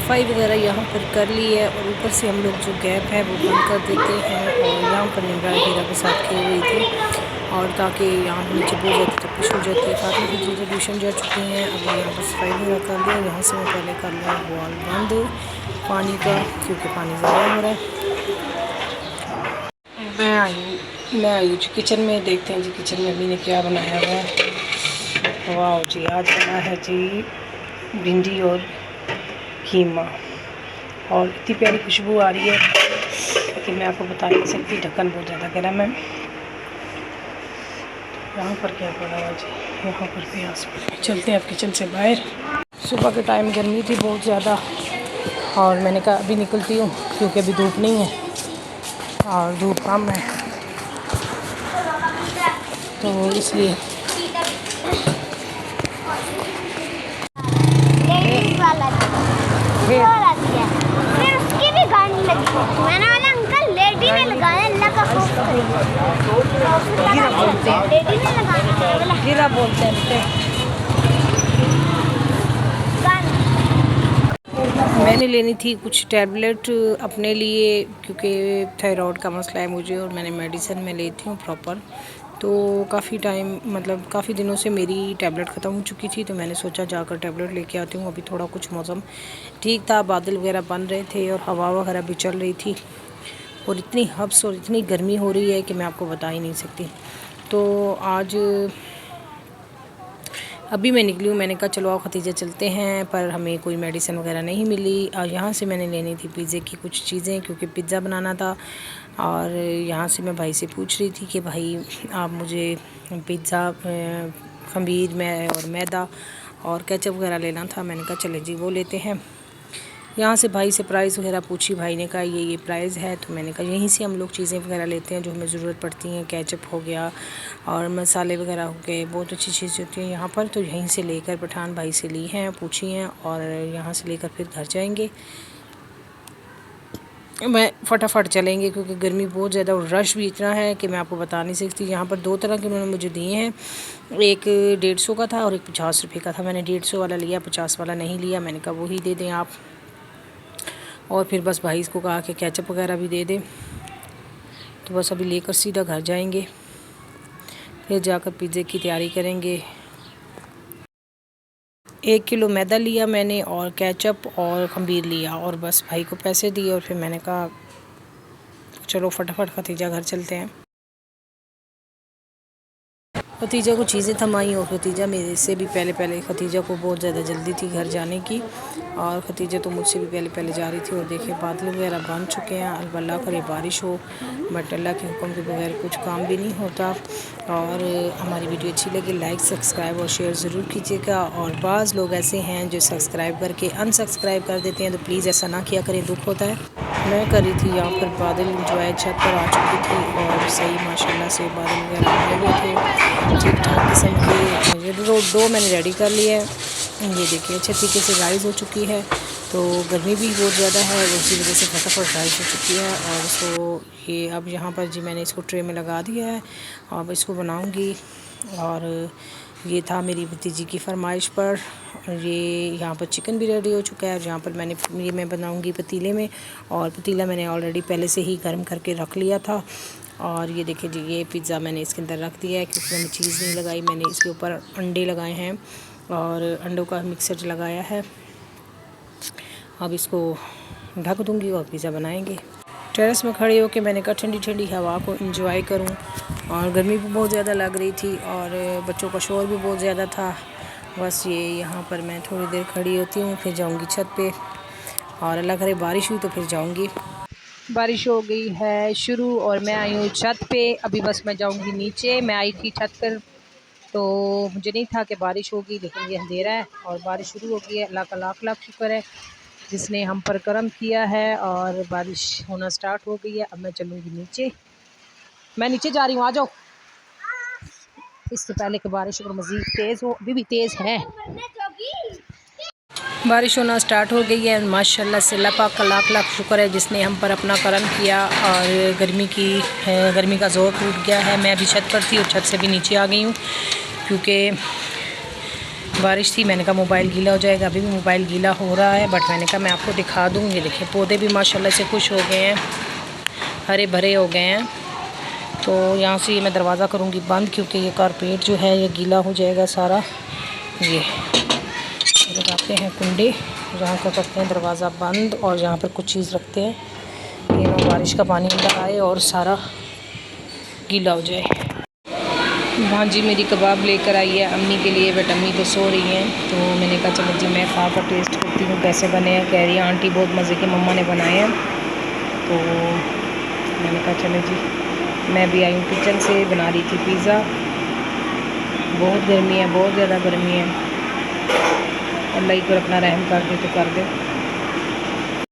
सफाई वगैरह यहाँ पर कर ली है और ऊपर से हम लोग जो गैप है वो बंद कर देते हैं। और यहाँ पर निमरा हीरा के साथ खेल रही थी और ताकि यहाँ पर नीचे बोल जाती तो खुश हो जाती है। काफ़ी कुछ चीज़ें ट्यूशन जा चुकी हैं। अभी यहाँ पर सफाई वगैरह कर लिया। यहाँ से मैं पहले कर लूँ बॉल बंद पानी का, क्योंकि पानी ज़्यादा हो रहा है। मैं आई हूँ किचन में। देखते हैं जी किचन में अभी ने क्या बनाया हुआ है। वाह जी, आज बना है जी भिंडी और कीमा और इतनी प्यारी खुशबू आ रही है कि मैं आपको बता नहीं सकती। ढक्कन बहुत ज़्यादा गर्म है। यहाँ पर क्या पड़ा हुआ जी, यहाँ पर प्याज। चलते हैं अब किचन से बाहर। सुबह के टाइम गर्मी थी बहुत ज़्यादा और मैंने कहा अभी निकलती हूँ क्योंकि अभी धूप नहीं है और धूप कम है, तो इसलिए फिर उसकी भी गाने लगी। मैंने बोला अंकल लेडी ने लगाया, अल्लाह का खौफ करें। लेडी ने लगाया, हीरा बोलते हैं। मैंने लेनी थी कुछ टैबलेट अपने लिए क्योंकि थायराइड का मसला है मुझे और मैंने मेडिसिन में लेती हूँ प्रॉपर। तो काफ़ी टाइम मतलब काफ़ी दिनों से मेरी टैबलेट ख़त्म हो चुकी थी, तो मैंने सोचा जाकर टैबलेट लेके आती हूँ। अभी थोड़ा कुछ मौसम ठीक था, बादल वगैरह बन रहे थे और हवा वगैरह भी चल रही थी और इतनी हब्स और इतनी गर्मी हो रही है कि मैं आपको बता ही नहीं सकती। तो आज अभी मैं निकली हूँ, मैंने कहा चलो आओ खतीजा चलते हैं, पर हमें कोई मेडिसिन वगैरह नहीं मिली। और यहाँ से मैंने लेनी थी पिज़्ज़े की कुछ चीज़ें क्योंकि पिज़्ज़ा बनाना था। और यहाँ से मैं भाई से पूछ रही थी कि भाई आप मुझे पिज़्ज़ा खमीर में और मैदा और केचप वगैरह लेना था। मैंने कहा चले जी वो लेते हैं। यहाँ से भाई से प्राइस वगैरह पूछी, भाई ने कहा ये प्राइस है, तो मैंने कहा यहीं से हम लोग चीज़ें वगैरह लेते हैं जो हमें ज़रूरत पड़ती हैं। केचप हो गया और मसाले वगैरह हो गए, बहुत अच्छी चीज़ होती है यहाँ पर। तो यहीं से लेकर पठान भाई से ली हैं, पूछी हैं और यहाँ से लेकर फिर घर जाएंगे। मैं फटाफट चलेंगे क्योंकि गर्मी बहुत ज़्यादा और रश भी इतना है कि मैं आपको बता नहीं सकती। यहाँ पर 2 तरह के उन्होंने मुझे दिए हैं, एक 150 का था और एक 50 रुपये का था। मैंने 150 वाला लिया, 50 वाला नहीं लिया। मैंने कहा वही दे दें आप। और फिर बस भाई इसको कहा कि केचप वगैरह भी दे दे। तो बस अभी लेकर सीधा घर जाएंगे, फिर जाकर पिज़्ज़े की तैयारी करेंगे। 1 किलो मैदा लिया मैंने और केचप और खमीर लिया और बस भाई को पैसे दिए और फिर मैंने कहा चलो फटाफट खतीजा घर चलते हैं। खतीजा को चीज़ें थमाई और खतीजा मेरे से भी पहले खतीजा को बहुत ज़्यादा जल्दी थी घर जाने की और खतीजा तो मुझसे भी पहले जा रही थी। और देखिए बादल वगैरह बन चुके हैं, अल्लाह करे बारिश हो, बट अल्लाह के हुक्म के बगैर कुछ काम भी नहीं होता। और हमारी वीडियो अच्छी लगी लाइक सब्सक्राइब और शेयर ज़रूर कीजिएगा। और बाज़ लोग ऐसे हैं जो सब्सक्राइब करके अनसब्सक्राइब कर देते हैं, तो प्लीज़ ऐसा ना किया करें, दुख होता है। मैं कर रही थी यहाँ पर बादल इंजॉय, छत पर आ चुकी थी और सही माशाल्लाह से बादल वगैरह आए हुए थे ठीक ठाक किस्म के। डो मैंने रेडी कर लिया है, ये देखिए अच्छे तरीके से राइस हो चुकी है। तो गर्मी भी बहुत ज़्यादा है, उसी वजह से फटाफट राइस हो चुकी है। और इसको ये अब यहाँ पर जी मैंने इसको ट्रे में लगा दिया है, अब इसको बनाऊँगी। और ये था मेरी भतीजी की फरमाइश पर। ये यहाँ पर चिकन भी रेडी हो चुका है और यहाँ पर ये मैं बनाऊँगी पतीले में। और पतीला मैंने ऑलरेडी पहले से ही गर्म करके रख लिया था। और ये देखिए जी ये पिज़्ज़ा मैंने इसके अंदर रख दिया है क्योंकि मैंने चीज़ नहीं लगाई, मैंने इसके ऊपर अंडे लगाए हैं और अंडों का मिक्सर लगाया है। अब इसको ढक दूँगी और पिज़्ज़ा बनाएंगे। टेरेस में खड़े होकर मैंने कहा ठंडी ठंडी हवा को एंजॉय करूं। और गर्मी भी बहुत ज़्यादा लग रही थी और बच्चों का शोर भी बहुत ज़्यादा था। बस ये यहाँ पर मैं थोड़ी देर खड़ी होती हूँ, फिर जाऊँगी छत पे और अल्लाह करे बारिश हुई तो फिर जाऊँगी। बारिश हो गई है शुरू और मैं आई हूँ छत पे। अभी बस मैं जाऊँगी नीचे। मैं आई थी छत पर तो मुझे नहीं था कि बारिश होगी, लेकिन ये अंधेरा है और बारिश शुरू हो गई है। अल्लाह का लाख लाख शुक्र है जिसने हम पर करम किया है और बारिश होना स्टार्ट हो गई है। अब मैं चलूँगी नीचे, मैं नीचे जा रही हूँ, आ जाओ। इससे पहले कि बारिश और मज़ीद तेज़ हो, अभी भी तेज़ है। बारिश होना स्टार्ट हो गई है माशाल्लाह से। अल्लाह पाक का लाख लाख शुक्र है जिसने हम पर अपना करम किया और गर्मी का ज़ोर टूट गया है। मैं अभी छत पर थी और छत से भी नीचे आ गई हूँ क्योंकि बारिश थी, मैंने कहा मोबाइल गीला हो जाएगा। अभी भी मोबाइल गीला हो रहा है, बट मैंने कहा मैं आपको दिखा दूँ। ये देखिए पौधे भी माशाल्लाह से खुश हो गए हैं, हरे भरे हो गए हैं। तो यहाँ से ये मैं दरवाज़ा करूँगी बंद, क्योंकि ये कारपेट जो है ये गीला हो जाएगा सारा। ये लगाते हैं कुंडे, यहाँ का करते हैं दरवाज़ा बंद, और यहाँ पर कुछ चीज़ रखते हैं कि ना बारिश का पानी अंदर आए और सारा गीला हो जाए। भांजी मेरी कबाब लेकर आई है अम्मी के लिए, बट अम्मी तो सो रही हैं। तो मैंने कहा चलो जी मैं खा कर टेस्ट करती हूँ कैसे बने हैं। कह रही है आंटी बहुत मज़े के मम्मा ने बनाए हैं। तो मैंने कहा चलो जी, मैं भी आई हूँ किचन से, बना रही थी पिज़्ज़ा। बहुत गर्मी है, बहुत ज़्यादा गर्मी है। अल्लाह ही पर अपना रहम कर दे तो कर दे।